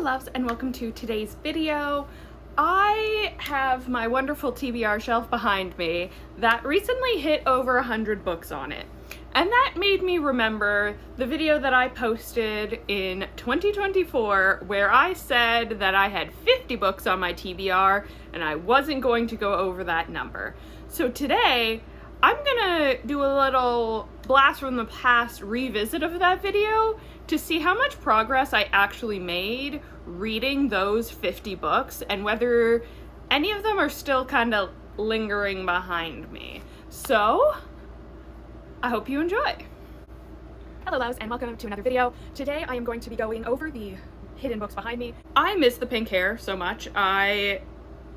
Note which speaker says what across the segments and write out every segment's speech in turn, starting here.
Speaker 1: Hello loves, and welcome to today's video. I have my wonderful TBR shelf behind me that recently hit over 100 books on it. And that made me remember the video that I posted in 2024 where I said that I had 50 books on my TBR and I wasn't going to go over that number. So today, I'm gonna do a little blast from the past revisit of that video to see how much progress I actually made reading those 50 books and whether any of them are still kind of lingering behind me. So, I hope you enjoy. Hello loves, and welcome to another video. Today I am going to be going over the hidden books behind me. I miss the pink hair so much. I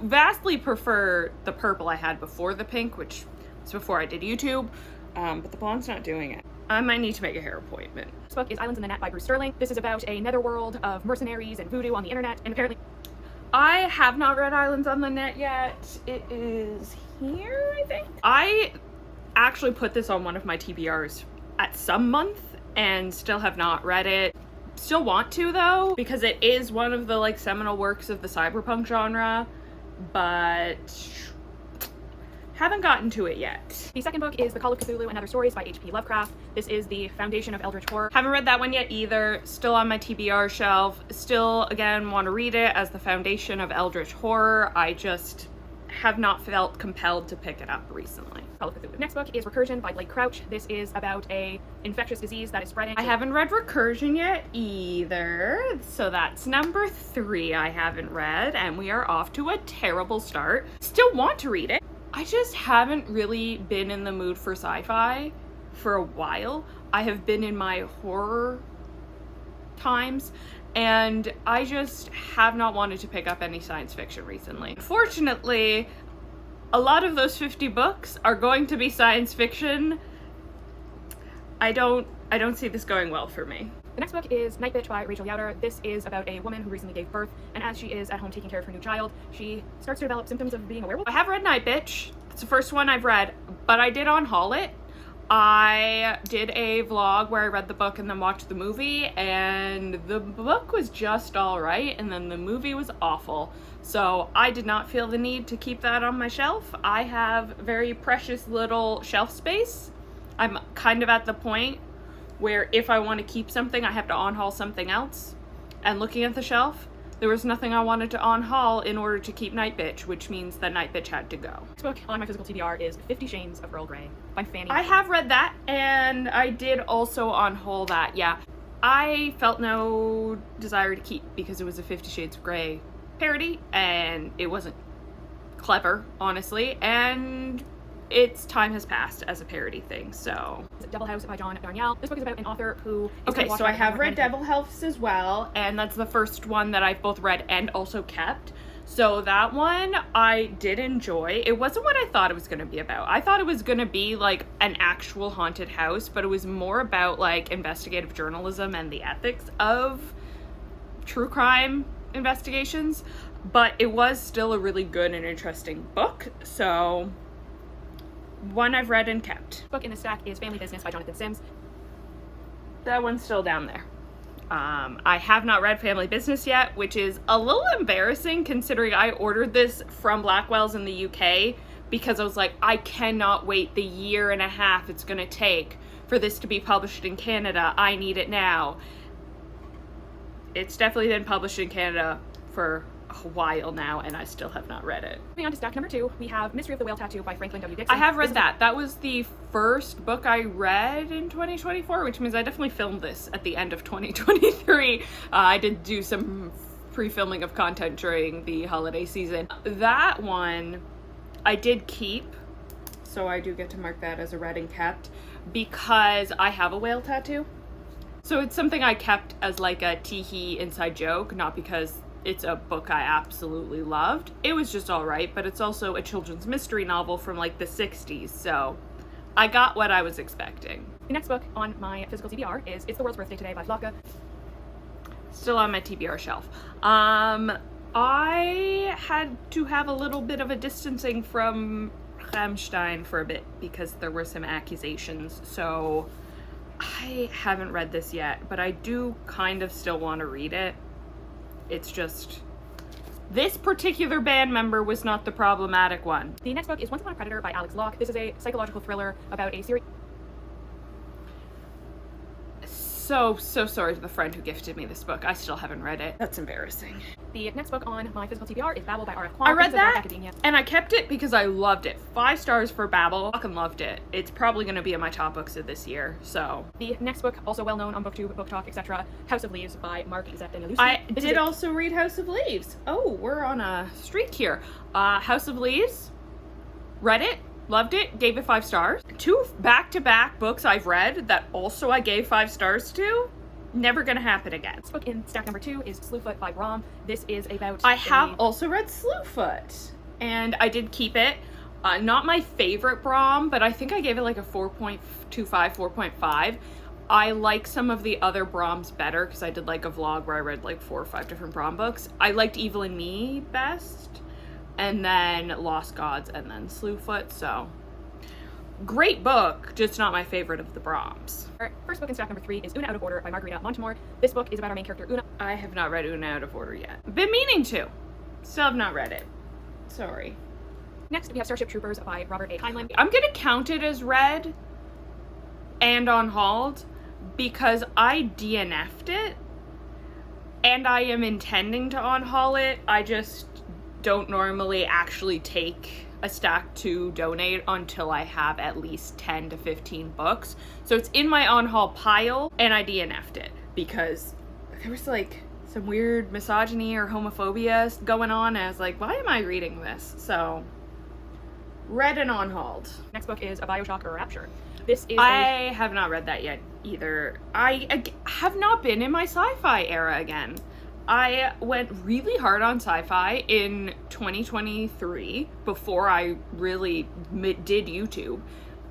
Speaker 1: vastly prefer the purple I had before the pink, which was before I did YouTube, but the blonde's not doing it. I might need to make a hair appointment. This book is Islands in the Net by Bruce Sterling. This is about a netherworld of mercenaries and voodoo on the internet, and apparently I have not read Islands on the Net yet. It is here, I think. I actually put this on one of my TBRs at some month and still have not read it. Still want to though, because it is one of the seminal works of the cyberpunk genre, but haven't gotten to it yet. The second book is The Call of Cthulhu and Other Stories by H.P. Lovecraft. This is the foundation of Eldritch horror. Haven't read that one yet either. Still on my TBR shelf. Still, again, want to read it as the foundation of Eldritch horror. I just have not felt compelled to pick it up recently. Call of Cthulhu. Next book is Recursion by Blake Crouch. This is about a infectious disease that is spreading. I haven't read Recursion yet either, so that's number 3 I haven't read, and we are off to a terrible start. Still want to read it. I just haven't really been in the mood for sci-fi for a while. I have been in my horror times, and I just have not wanted to pick up any science fiction recently. Unfortunately, a lot of those 50 books are going to be science fiction. I don't see this going well for me. The next book is Night Bitch by Rachel Yoder. This is about a woman who recently gave birth, and as she is at home taking care of her new child, she starts to develop symptoms of being a werewolf. I have read Night Bitch. It's the first one I've read, but I did on-haul it. I did a vlog where I read the book and then watched the movie, and the book was just alright, and then the movie was awful. So I did not feel the need to keep that on my shelf. I have very precious little shelf space. I'm kind of at the point where if I want to keep something, I have to on-haul something else. And looking at the shelf, there was nothing I wanted to on-haul in order to keep Night Bitch, which means that Night Bitch had to go. This book on my physical TBR is 50 Shades of Earl Grey by Fanny. I have read that, and I did also on-haul that, yeah. I felt no desire to keep because it was a 50 Shades of Grey parody, and it wasn't clever, honestly, and its time has passed as a parody thing, so. Devil House by John Darnielle. This book is about an author who is
Speaker 2: Okay, so I have read Devil House as well, and that's the first one that I've both read and also kept. So that one I did enjoy. It wasn't what I thought it was going to be about. I thought it was going to be like an actual haunted house, but it was more about like investigative journalism and the ethics of true crime investigations, but it was still a really good and interesting book, so one I've read and kept.
Speaker 1: Book in the stack is Family Business by Jonathan Sims.
Speaker 2: That one's still down there. I have not read Family Business yet, which is a little embarrassing considering I ordered this from Blackwell's in the UK because I was like, I cannot wait the 1.5 years it's gonna take for this to be published in Canada. I need it now. It's definitely been published in Canada for a while now, and I still have not read it.
Speaker 1: Moving on to stack number 2, we have Mystery of the Whale Tattoo by Franklin W. Dixon.
Speaker 2: I have read that. That was the first book I read in 2024, which means I definitely filmed this at the end of 2023. I did do some pre-filming of content during the holiday season. That one I did keep, so I do get to mark that as a read and kept, because I have a whale tattoo. So it's something I kept as like a tee-hee inside joke, not because it's a book I absolutely loved. It was just alright, but it's also a children's mystery novel from like the 60s, so I got what I was expecting.
Speaker 1: The next book on my physical TBR is It's the World's Birthday Today by Flocka.
Speaker 2: Still on my TBR shelf. I had to have a little bit of a distancing from Rammstein for a bit because there were some accusations, so I haven't read this yet, but I do kind of still want to read it.
Speaker 1: It's just, this particular band member was not the problematic one.
Speaker 2: The next book is Once Upon a Predator by Alex Locke. This is a psychological thriller about a series.
Speaker 1: So sorry to the friend who gifted me this book. I still haven't read it. That's embarrassing.
Speaker 2: The next book on my physical TBR is Babel by R.F. Kuang.
Speaker 1: I read that,
Speaker 2: academia.
Speaker 1: and I kept it because I loved it. 5 stars for Babel. Fucking loved it. It's probably going to be in my top books of this year, so.
Speaker 2: The next book, also well known on BookTube, Book Talk, etc., House of Leaves by Mark Zepton.
Speaker 1: I did also read House of Leaves. Oh, we're on a streak here. House of Leaves, read it, loved it, gave it 5 stars. 2 back-to-back books I've read that also I gave 5 stars to. Never gonna happen again.
Speaker 2: This book in stack number 2 is Slewfoot by Brom. This is about...
Speaker 1: I have also read Slewfoot, and I did keep it. Not my favorite Brom, but I think I gave it like a 4.25, 4.5. I like some of the other Broms better because I did like a vlog where I read like 4 or 5 different Brom books. I liked Evil and Me best, and then Lost Gods, and then Slewfoot, so... Great book, just not my favorite of the Broms.
Speaker 2: Our first book in stack number 3 is Una Out of Order by Margarita Montemore. This book is about our main character, Una.
Speaker 1: I have not read Una Out of Order yet. Been meaning to. Still have not read it. Sorry.
Speaker 2: Next, we have Starship Troopers by Robert A. Heinlein.
Speaker 1: I'm gonna count it as read and on hauled because I DNF'd it and I am intending to on-haul it. I just don't normally actually take a stack to donate until I have at least 10 to 15 books. So it's in my on-haul pile, and I DNF'd it because there was like some weird misogyny or homophobia going on, and I was like, why am I reading this? So, read and on-hauled.
Speaker 2: Next book is A BioShock or Rapture. This is
Speaker 1: I have not read that yet either. I have not been in my sci-fi era again. I went really hard on sci-fi in 2023 before I really did YouTube.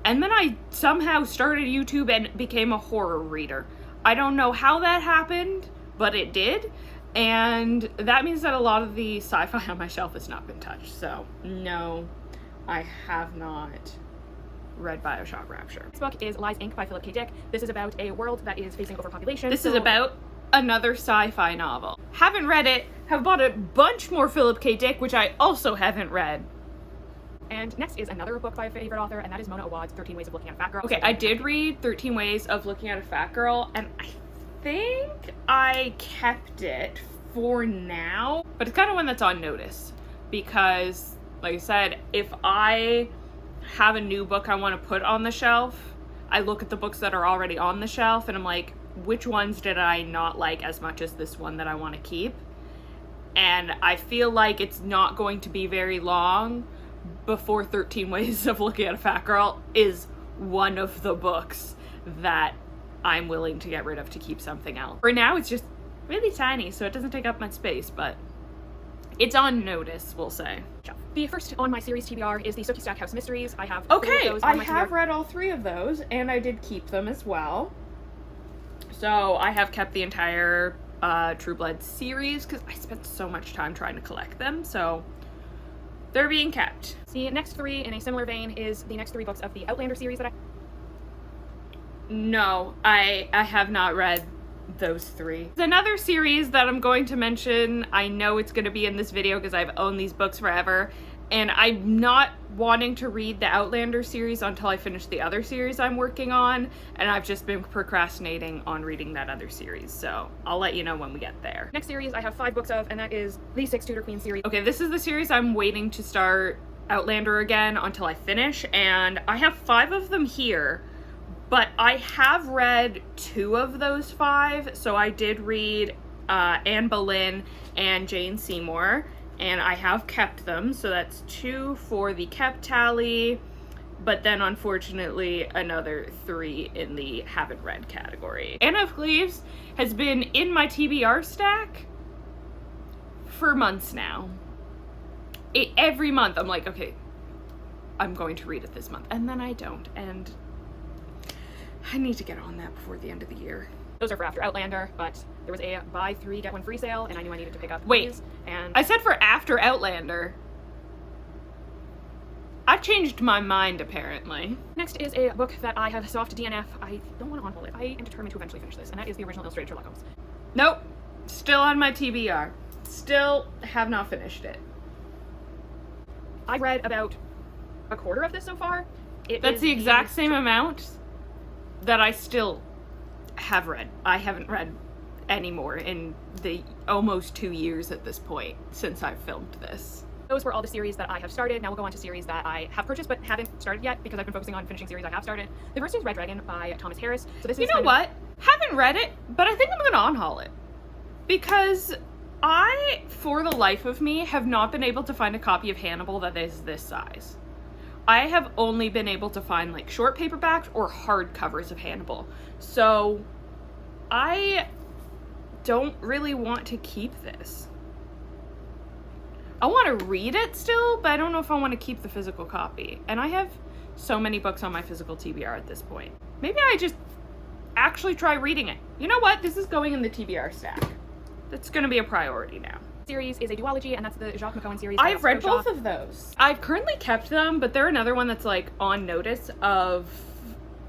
Speaker 1: And then I somehow started YouTube and became a horror reader. I don't know how that happened, but it did. And that means that a lot of the sci-fi on my shelf has not been touched. So, no, I have not read BioShock Rapture.
Speaker 2: This book is Lies, Inc. by Philip K. Dick. This is about a world that is facing overpopulation.
Speaker 1: This is about another sci-fi novel. Haven't read it, have bought a bunch more Philip K. Dick, which I also haven't read.
Speaker 2: And next is another book by a favorite author, and that is Mona Awad's 13 Ways of Looking at a Fat Girl.
Speaker 1: Okay, I did read 13 Ways of Looking at a Fat Girl, and I think I kept it for now, but it's kind of one that's on notice, because, like I said, if I have a new book I want to put on the shelf, I look at the books that are already on the shelf, and I'm like, which ones did I not like as much as this one that I want to keep? And I feel like it's not going to be very long before 13 Ways of Looking at a Fat Girl is one of the books that I'm willing to get rid of to keep something else. For now, it's just really tiny, so it doesn't take up much space, but it's on notice, we'll say.
Speaker 2: The first on my series TBR is the Sookie Stack House Mysteries. I have
Speaker 1: okay,
Speaker 2: those
Speaker 1: I
Speaker 2: on my
Speaker 1: have
Speaker 2: TBR.
Speaker 1: read all 3 of those, and I did keep them as well. So I have kept the entire True Blood series because I spent so much time trying to collect them, so they're being kept.
Speaker 2: The next 3 in a similar vein is the next 3 books of the Outlander series that I...
Speaker 1: No, I have not read those 3. There's another series that I'm going to mention. I know it's going to be in this video because I've owned these books forever, and I'm not wanting to read the Outlander series until I finish the other series I'm working on, and I've just been procrastinating on reading that other series, so I'll let you know when we get there.
Speaker 2: Next series I have 5 books of, and that is the 6 Tudor Queen series.
Speaker 1: Okay, this is the series I'm waiting to start Outlander again until I finish, and I have 5 of them here, but I have read 2 of those 5, so I did read Anne Boleyn and Jane Seymour, and I have kept them, so that's 2 for the kept tally, but then unfortunately another 3 in the haven't read category. Anne of Cleves has been in my TBR stack for months now. Every month I'm like, okay, I'm going to read it this month, and then I don't, and I need to get on that before the end of the year.
Speaker 2: Those are for after Outlander, but there was a buy 3 get 1 free sale, and I knew I needed to pick up
Speaker 1: Wait,
Speaker 2: these, and
Speaker 1: I said for after Outlander. I've changed my mind, apparently.
Speaker 2: Next is a book that I have soft DNF. I don't want to on-hold it. I am determined to eventually finish this, and that is the original Illustrated Sherlock Holmes.
Speaker 1: Nope, still on my TBR. Still have not finished it.
Speaker 2: I've read about a quarter of this so far.
Speaker 1: That's the exact same amount that I still have read. I haven't read any more in the almost 2 years at this point since I've filmed this.
Speaker 2: Those were all the series that I have started. Now we'll go on to series that I have purchased but haven't started yet because I've been focusing on finishing series I have started. The first is Red Dragon by Thomas Harris. So this is
Speaker 1: Haven't read it, but I think I'm gonna unhaul it. Because I, for the life of me, have not been able to find a copy of Hannibal that is this size. I have only been able to find like short paperbacks or hardcovers of Hannibal. So I don't really want to keep this. I want to read it still, but I don't know if I want to keep the physical copy. And I have so many books on my physical TBR at this point. Maybe I just actually try reading it. You know what? This is going in the TBR stack. That's going to be a priority now.
Speaker 2: Series is a duology, and that's the Jacques McCohen series.
Speaker 1: I've read both of those. I've currently kept them, but they're another one that's like on notice of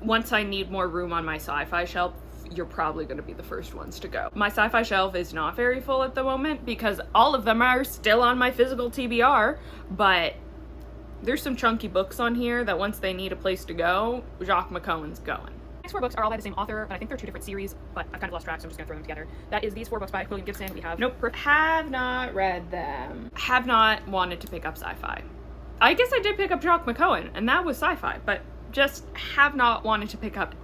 Speaker 1: once I need more room on my sci-fi shelf, you're probably going to be the first ones to go. My sci-fi shelf is not very full at the moment because all of them are still on my physical TBR, but there's some chunky books on here that once they need a place to go, Jacques McCohen's going.
Speaker 2: Next 4 books are all by the same author, but I think they're 2 different series, but I've kind of lost track, so I'm just gonna throw them together. That is these 4 books by William Gibson. We have
Speaker 1: Have not read them. Have not wanted to pick up sci-fi. I guess I did pick up Jacques McCohen, and that was sci-fi, but just have not wanted to pick up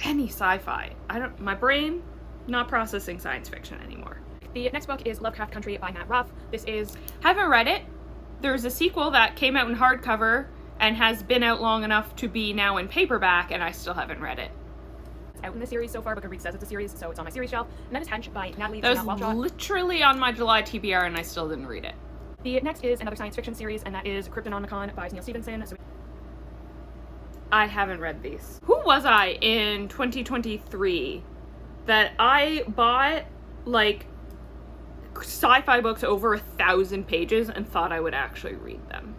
Speaker 1: any sci-fi. My brain not processing science fiction anymore.
Speaker 2: The next book is Lovecraft Country by Matt Ruff. This is...
Speaker 1: Haven't read it. There's a sequel that came out in hardcover and has been out long enough to be now in paperback, and I still haven't read it.
Speaker 2: It's out in the series so far, but Goodreads says it's a series, so it's on my series shelf. And that is Hench by Natalie.
Speaker 1: That was literally on my July TBR, and I still didn't read it.
Speaker 2: The next is another science fiction series, and that is Cryptonomicon by Neil Stevenson.
Speaker 1: I haven't read these. Who was I in 2023 that I bought like sci-fi books over 1,000 pages and thought I would actually read them?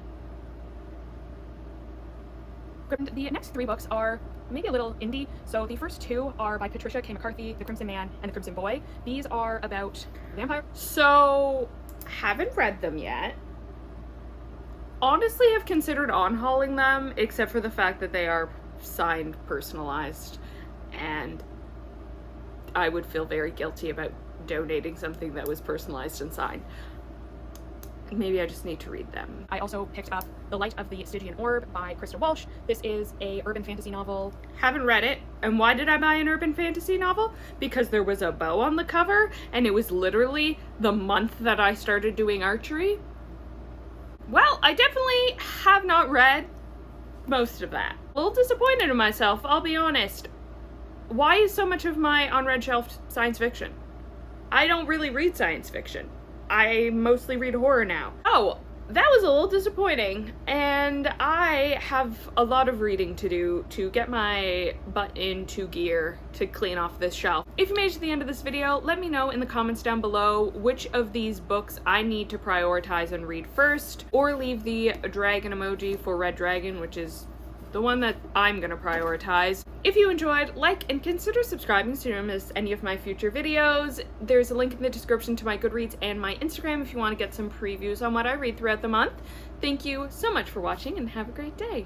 Speaker 2: The next 3 books are maybe a little indie. So the first 2 are by Patricia K. McCarthy, The Crimson Man and The Crimson Boy. These are about vampire.
Speaker 1: So, haven't read them yet. Honestly, have considered on-hauling them, except for the fact that they are signed, personalized, and I would feel very guilty about donating something that was personalized and signed. Maybe I just need to read them.
Speaker 2: I also picked up The Light of the Stygian Orb by Krista Walsh. This is a urban fantasy novel.
Speaker 1: Haven't read it. And why did I buy an urban fantasy novel? Because there was a bow on the cover, and it was literally the month that I started doing archery. Well, I definitely have not read most of that. A little disappointed in myself, I'll be honest. Why is so much of my unread shelf science fiction? I don't really read science fiction. I mostly read horror now. Oh, that was a little disappointing, and I have a lot of reading to do to get my butt into gear to clean off this shelf. If you made it to the end of this video, let me know in the comments down below which of these books I need to prioritize and read first, or leave the dragon emoji for Red Dragon, which is the one that I'm gonna prioritize. If you enjoyed, like and consider subscribing so you don't miss any of my future videos. There's a link in the description to my Goodreads and my Instagram if you want to get some previews on what I read throughout the month. Thank you so much for watching and have a great day.